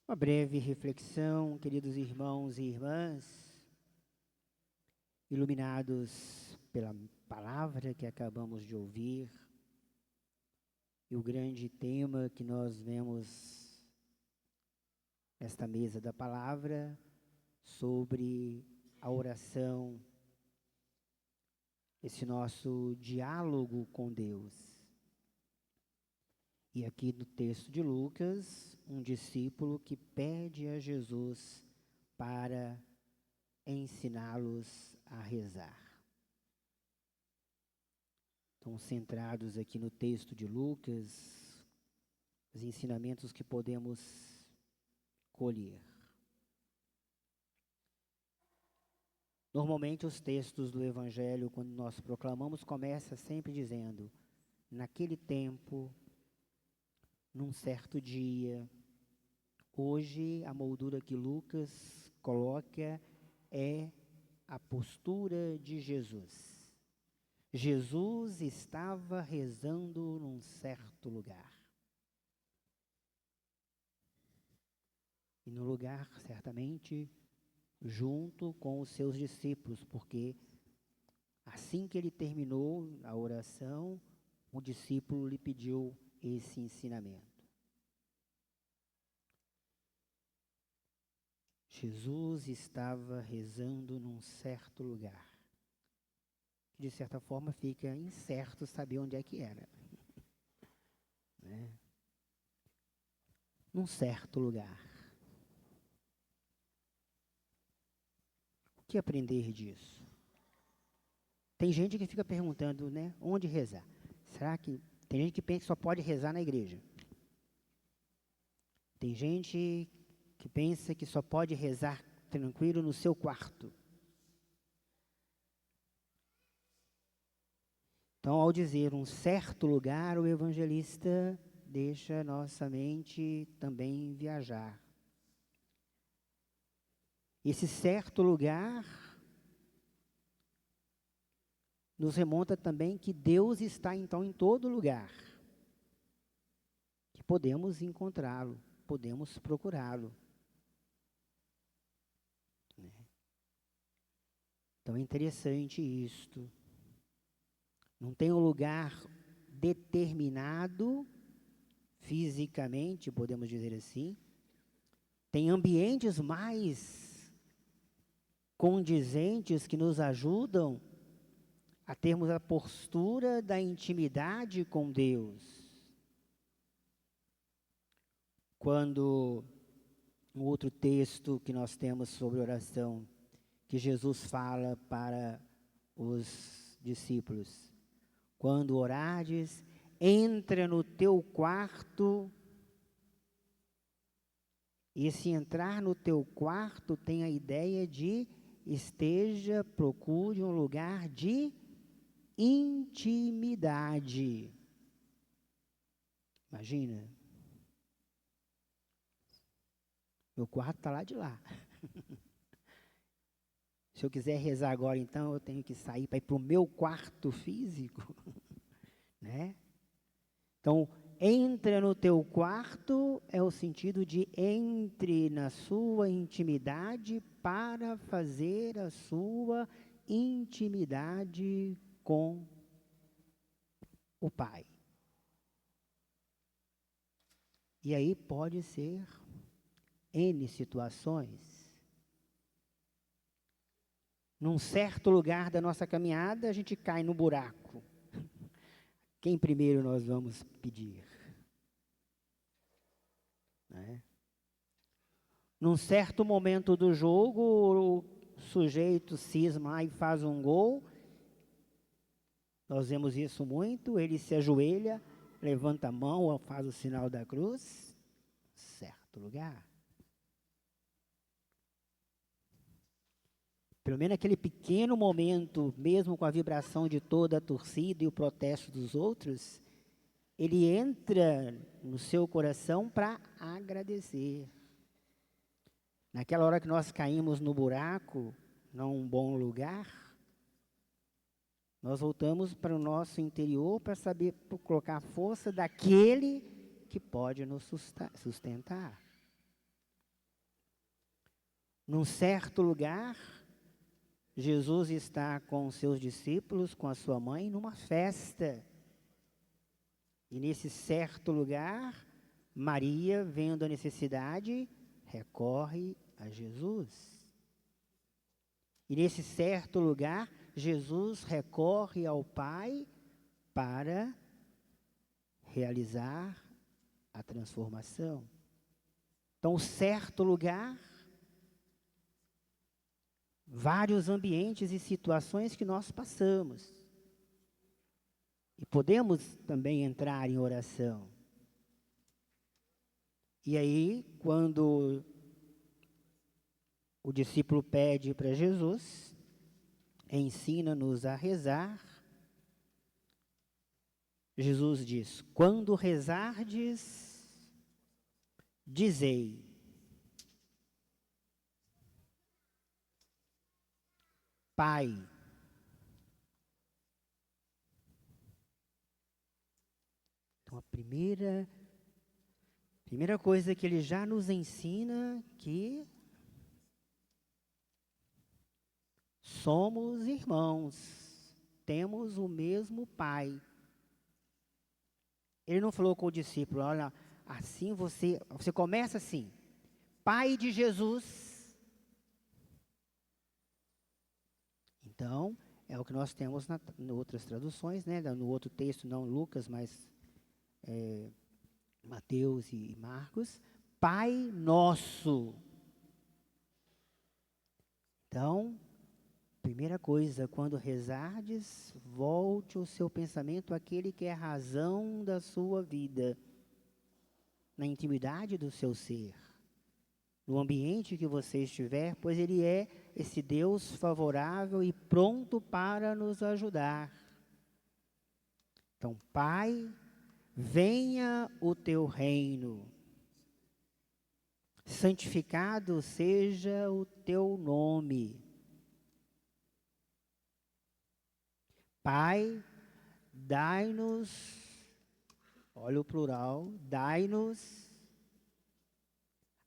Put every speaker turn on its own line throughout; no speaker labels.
Uma breve reflexão, queridos irmãos e irmãs, iluminados pela palavra que acabamos de ouvir, e o grande tema que nós vemos nesta mesa da palavra, sobre a oração, esse nosso diálogo com Deus. E aqui no texto de Lucas, um discípulo que pede a Jesus para ensiná-los a rezar. Então, centrados aqui no texto de Lucas, os ensinamentos que podemos colher. Normalmente os textos do Evangelho, quando nós proclamamos, começa sempre dizendo: naquele tempo, num certo dia. Hoje, a moldura que Lucas coloca é a postura de Jesus. Jesus estava rezando num certo lugar. E no lugar, certamente, junto com os seus discípulos, porque assim que ele terminou a oração, o discípulo lhe pediu esse ensinamento. Jesus estava rezando num certo lugar. De certa forma fica incerto saber onde é que era. Né? Num certo lugar. O que aprender disso? Tem gente que fica perguntando, né, onde rezar? Será que tem gente que pensa que só pode rezar na igreja? Tem gente que pensa que só pode rezar tranquilo no seu quarto. Então, ao dizer um certo lugar, o evangelista deixa nossa mente também viajar. Esse certo lugar nos remonta também que Deus está então em todo lugar. Que podemos encontrá-lo, podemos procurá-lo. Né? Então é interessante isto. Não tem um lugar determinado, fisicamente, podemos dizer assim. Tem ambientes mais condizentes que nos ajudam a termos a postura da intimidade com Deus. Quando um outro texto que nós temos sobre oração, que Jesus fala para os discípulos: quando orares, entra no teu quarto. E se entrar no teu quarto tem a ideia de procure um lugar de intimidade. Imagina. Meu quarto está lá de lá. Se eu quiser rezar agora, então, eu tenho que sair para ir para o meu quarto físico. Né? Então, entra no teu quarto é o sentido de entre na sua intimidade para fazer a sua intimidade com o Pai. E aí pode ser N situações. Num certo lugar da nossa caminhada, a gente cai no buraco. Quem primeiro nós vamos pedir? Né? Num certo momento do jogo, o sujeito cisma e faz um gol. Nós vemos isso muito. Ele se ajoelha, levanta a mão, faz o sinal da cruz. Certo lugar. Pelo menos aquele pequeno momento, mesmo com a vibração de toda a torcida e o protesto dos outros, ele entra no seu coração para agradecer. Naquela hora que nós caímos no buraco, num bom lugar, nós voltamos para o nosso interior para saber colocar a força daquele que pode nos sustentar. Num certo lugar, Jesus está com os seus discípulos, com a sua mãe, numa festa. E nesse certo lugar, Maria, vendo a necessidade, recorre a Jesus. E nesse certo lugar, Jesus recorre ao Pai para realizar a transformação. Então, certo lugar, vários ambientes e situações que nós passamos. E podemos também entrar em oração. E aí, quando o discípulo pede para Jesus, ensina-nos a rezar, Jesus diz: quando rezardes, dizei: Pai. Então, a primeira coisa que ele já nos ensina que somos irmãos, temos o mesmo Pai. Ele não falou com o discípulo, olha, assim você começa assim, Pai de Jesus. Então, é o que nós temos em outras traduções, né? No outro texto, não Lucas, mas Mateus e Marcos. Pai nosso. Então, primeira coisa, quando rezardes, volte o seu pensamento àquele que é a razão da sua vida, na intimidade do seu ser, no ambiente que você estiver, pois Ele é esse Deus favorável e pronto para nos ajudar. Então, Pai, venha o teu reino, santificado seja o teu nome. Pai, dai-nos, olha o plural, dai-nos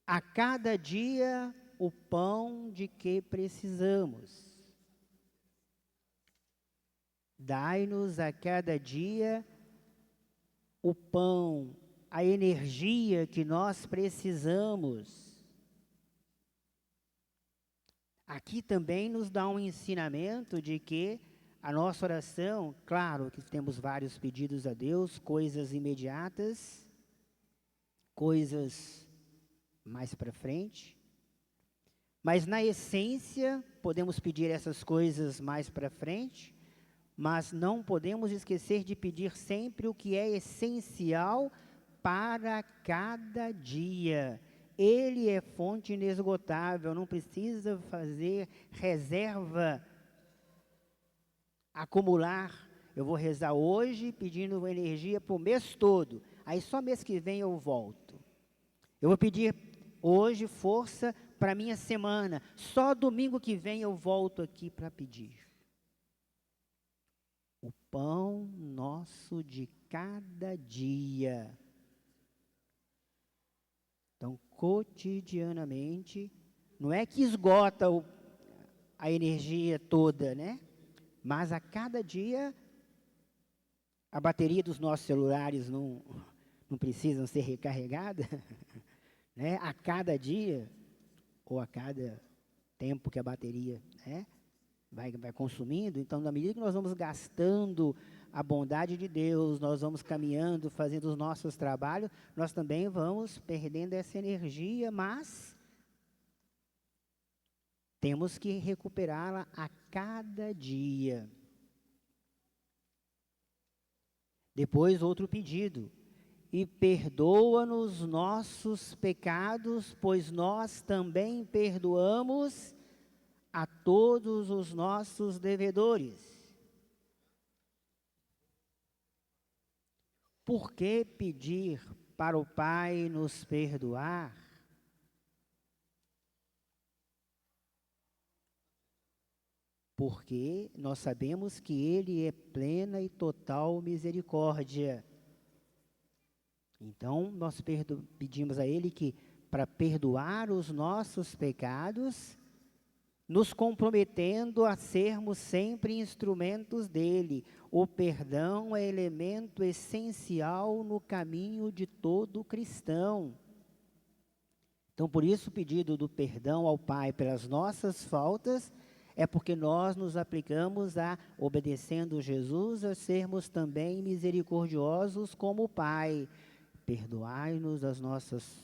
a cada dia o pão de que precisamos. Dai-nos a cada dia o pão, a energia que nós precisamos. Aqui também nos dá um ensinamento de que a nossa oração, claro que temos vários pedidos a Deus, coisas imediatas, coisas mais para frente, mas na essência podemos pedir essas coisas mais para frente, mas não podemos esquecer de pedir sempre o que é essencial para cada dia. Ele é fonte inesgotável, não precisa fazer reserva, acumular. Eu vou rezar hoje pedindo energia para o mês todo, aí só mês que vem eu volto. Eu vou pedir hoje força para a minha semana, só domingo que vem eu volto aqui para pedir. O pão nosso de cada dia. Então, cotidianamente, não é que esgota a energia toda, né? Mas a cada dia, a bateria dos nossos celulares não precisam ser recarregadas, né? A cada dia, ou a cada tempo que a bateria, né, vai consumindo. Então, na medida que nós vamos gastando a bondade de Deus, nós vamos caminhando, fazendo os nossos trabalhos, nós também vamos perdendo essa energia, mas temos que recuperá-la a cada dia. Depois, outro pedido. E perdoa-nos nossos pecados, pois nós também perdoamos a todos os nossos devedores. Por que pedir para o Pai nos perdoar? Porque nós sabemos que Ele é plena e total misericórdia. Então, nós pedimos a Ele que para perdoar os nossos pecados, nos comprometendo a sermos sempre instrumentos dele. O perdão é elemento essencial no caminho de todo cristão. Então, por isso, o pedido do perdão ao Pai pelas nossas faltas é porque nós nos aplicamos a, obedecendo Jesus, a sermos também misericordiosos como o Pai. Perdoai-nos os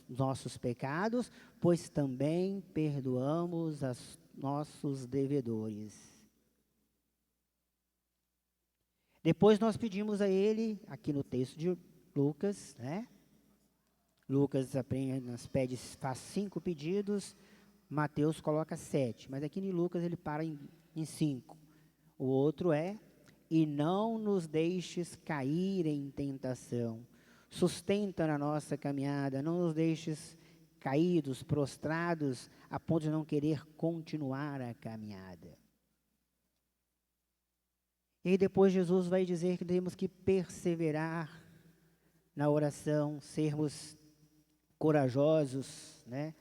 nossos pecados, pois também perdoamos os nossos devedores. Depois nós pedimos a Ele, aqui no texto de Lucas, né? Lucas apenas faz 5 pedidos, Mateus coloca 7, mas aqui em Lucas ele para em 5. O outro é, e não nos deixes cair em tentação. Sustenta na nossa caminhada, não nos deixes caídos, prostrados, a ponto de não querer continuar a caminhada. E depois Jesus vai dizer que temos que perseverar na oração, sermos corajosos, né?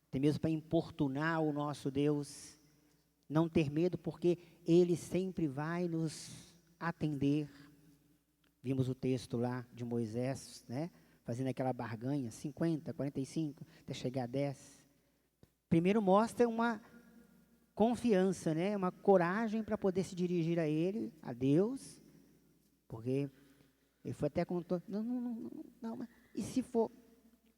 Até mesmo para importunar o nosso Deus, não ter medo, porque Ele sempre vai nos atender. Vimos o texto lá de Moisés, né? Fazendo aquela barganha, 50, 45, até chegar a 10. Primeiro mostra uma confiança, né? Uma coragem para poder se dirigir a Ele, a Deus, porque ele foi até contou, não, mas e se for?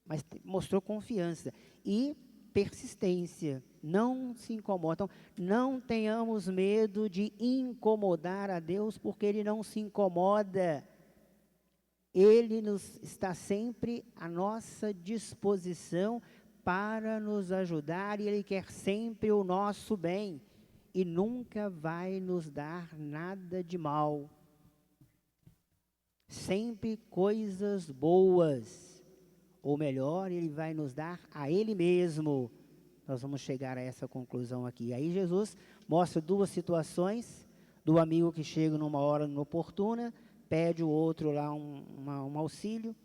Mas mostrou confiança e persistência, não se incomoda. Então, não tenhamos medo de incomodar a Deus, porque Ele não se incomoda. Ele está sempre à nossa disposição para nos ajudar, e Ele quer sempre o nosso bem, e nunca vai nos dar nada de mal. Sempre coisas boas, ou melhor, Ele vai nos dar a Ele mesmo. Nós vamos chegar a essa conclusão aqui. Aí Jesus mostra 2 situações, do amigo que chega numa hora inoportuna, pede o outro lá um auxílio.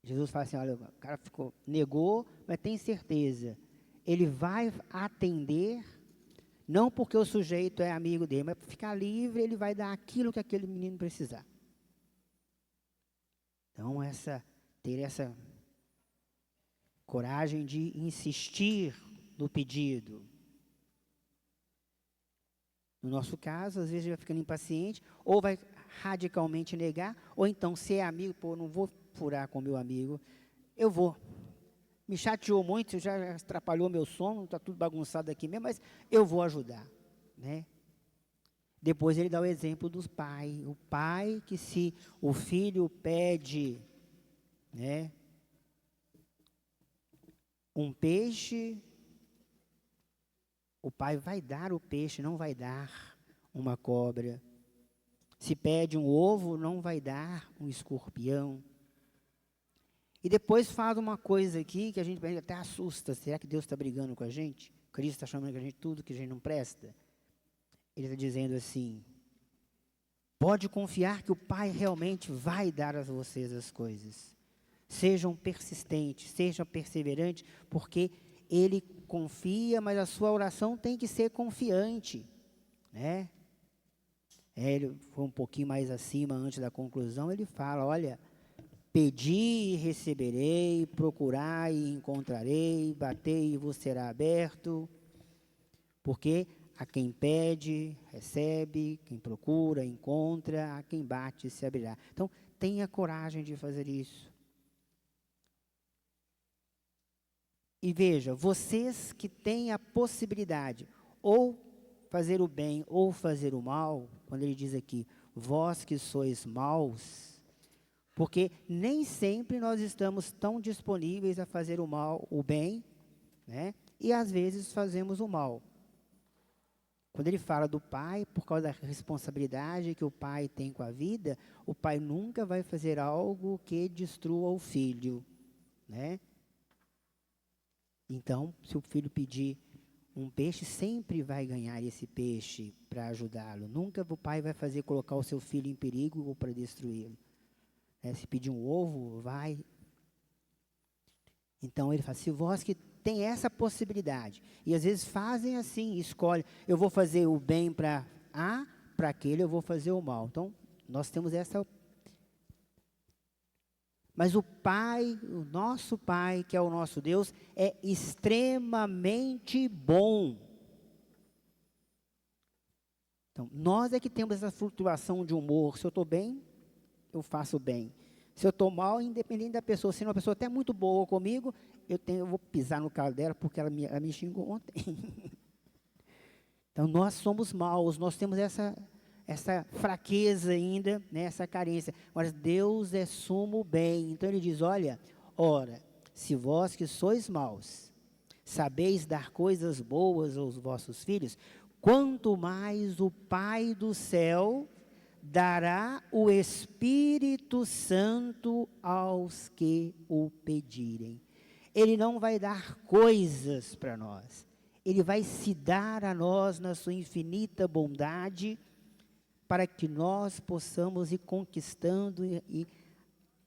Jesus fala assim, olha, o cara negou, mas tem certeza. Ele vai atender, não porque o sujeito é amigo dele, mas para ficar livre, ele vai dar aquilo que aquele menino precisar. Então, ter essa coragem de insistir no pedido. No nosso caso, às vezes ele vai ficando impaciente, ou vai radicalmente negar, ou então, se é amigo, não vou furar com meu amigo, eu vou. Me chateou muito, já atrapalhou meu sono, está tudo bagunçado aqui mesmo, mas eu vou ajudar, né? Depois ele dá o exemplo dos pais. O pai que, se o filho pede, né, um peixe, o pai vai dar o peixe, não vai dar uma cobra. Se pede um ovo, não vai dar um escorpião. E depois fala uma coisa aqui que a gente até assusta. Será que Deus está brigando com a gente? Cristo está chamando a gente tudo que a gente não presta? Ele está dizendo assim, pode confiar que o Pai realmente vai dar a vocês as coisas. Sejam persistentes, sejam perseverantes, porque Ele confia, mas a sua oração tem que ser confiante, né? Ele foi um pouquinho mais acima, antes da conclusão, ele fala, olha, pedi e receberei, procurai e encontrarei, batei e vos será aberto, porque a quem pede, recebe, quem procura, encontra, a quem bate, se abrirá. Então, tenha coragem de fazer isso. E veja, vocês que têm a possibilidade, ou fazer o bem, ou fazer o mal, quando ele diz aqui, vós que sois maus, porque nem sempre nós estamos tão disponíveis a fazer o mal, o bem, né? E às vezes fazemos o mal. Quando ele fala do pai, por causa da responsabilidade que o pai tem com a vida, o pai nunca vai fazer algo que destrua o filho, né? Então, se o filho pedir um peixe, sempre vai ganhar esse peixe para ajudá-lo. Nunca o pai vai colocar o seu filho em perigo ou para destruí-lo. Se pedir um ovo, vai. Então ele fala, se vós que tem essa possibilidade, e às vezes fazem assim, escolhem, eu vou fazer o bem para A, para aquele eu vou fazer o mal. Então, nós temos essa. Mas o Pai, o nosso Pai, que é o nosso Deus, é extremamente bom. Então, nós é que temos essa flutuação de humor. Se eu estou bem, eu faço bem. Se eu estou mal, independente da pessoa, se uma pessoa até muito boa comigo, eu vou pisar no calo dela porque ela me xingou ontem. Então, nós somos maus, nós temos essa fraqueza ainda, né, essa carência. Mas Deus é sumo bem. Então, ele diz, olha, ora, se vós que sois maus, sabeis dar coisas boas aos vossos filhos, quanto mais o Pai do céu dará o Espírito Santo aos que o pedirem. Ele não vai dar coisas para nós. Ele vai se dar a nós na sua infinita bondade, para que nós possamos ir conquistando e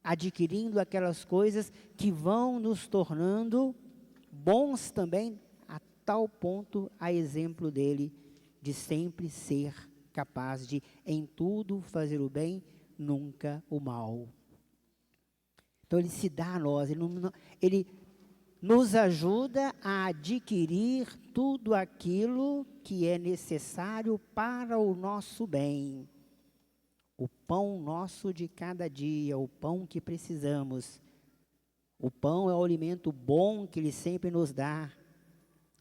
adquirindo aquelas coisas que vão nos tornando bons também, a tal ponto, a exemplo dele, de sempre ser capaz de, em tudo, fazer o bem, nunca o mal. Então, ele se dá a nós, ele nos ajuda a adquirir tudo aquilo que é necessário para o nosso bem. O pão nosso de cada dia, o pão que precisamos. O pão é o alimento bom que ele sempre nos dá,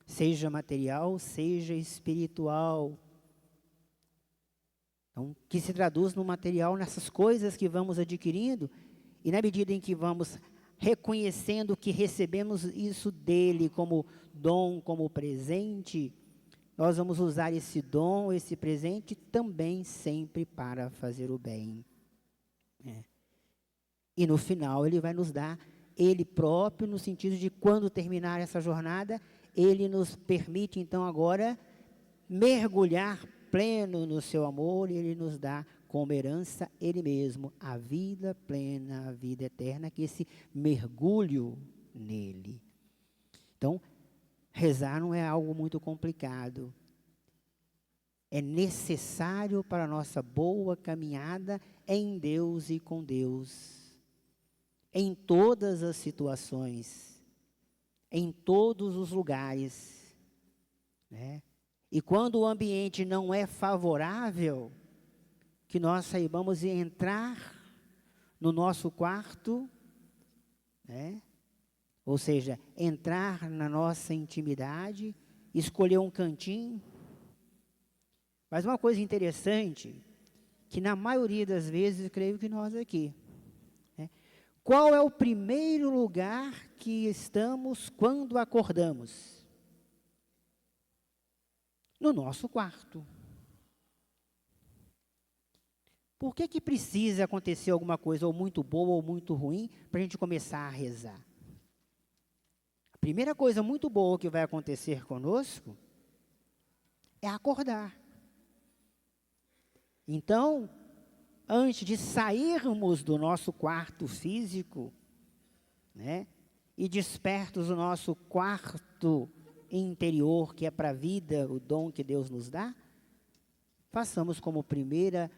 seja material, seja espiritual. Então, que se traduz no material, nessas coisas que vamos adquirindo, e na medida em que vamos reconhecendo que recebemos isso dele como dom, como presente, nós vamos usar esse dom, esse presente, também sempre para fazer o bem. E no final ele vai nos dar ele próprio, no sentido de quando terminar essa jornada, ele nos permite então agora mergulhar pleno no seu amor, e ele nos dá como herança ele mesmo, a vida plena, a vida eterna, que esse mergulho nele. Então, rezar não é algo muito complicado. É necessário para a nossa boa caminhada em Deus e com Deus. Em todas as situações, em todos os lugares, né? E quando o ambiente não é favorável, que nós saibamos entrar no nosso quarto, né? Ou seja, entrar na nossa intimidade, escolher um cantinho. Mas uma coisa interessante, que na maioria das vezes, eu creio que nós aqui, né? Qual é o primeiro lugar que estamos quando acordamos? No nosso quarto. Por que precisa acontecer alguma coisa ou muito boa ou muito ruim para a gente começar a rezar? A primeira coisa muito boa que vai acontecer conosco é acordar. Então, antes de sairmos do nosso quarto físico, né, e despertos do nosso quarto interior, que é para a vida, o dom que Deus nos dá, façamos como primeiro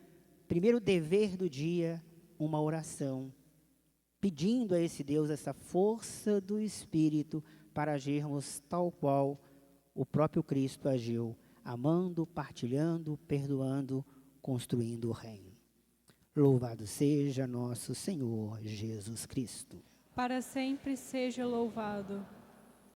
dever do dia, uma oração, pedindo a esse Deus essa força do Espírito para agirmos tal qual o próprio Cristo agiu, amando, partilhando, perdoando, construindo o reino. Louvado seja nosso Senhor Jesus Cristo.
Para sempre seja louvado.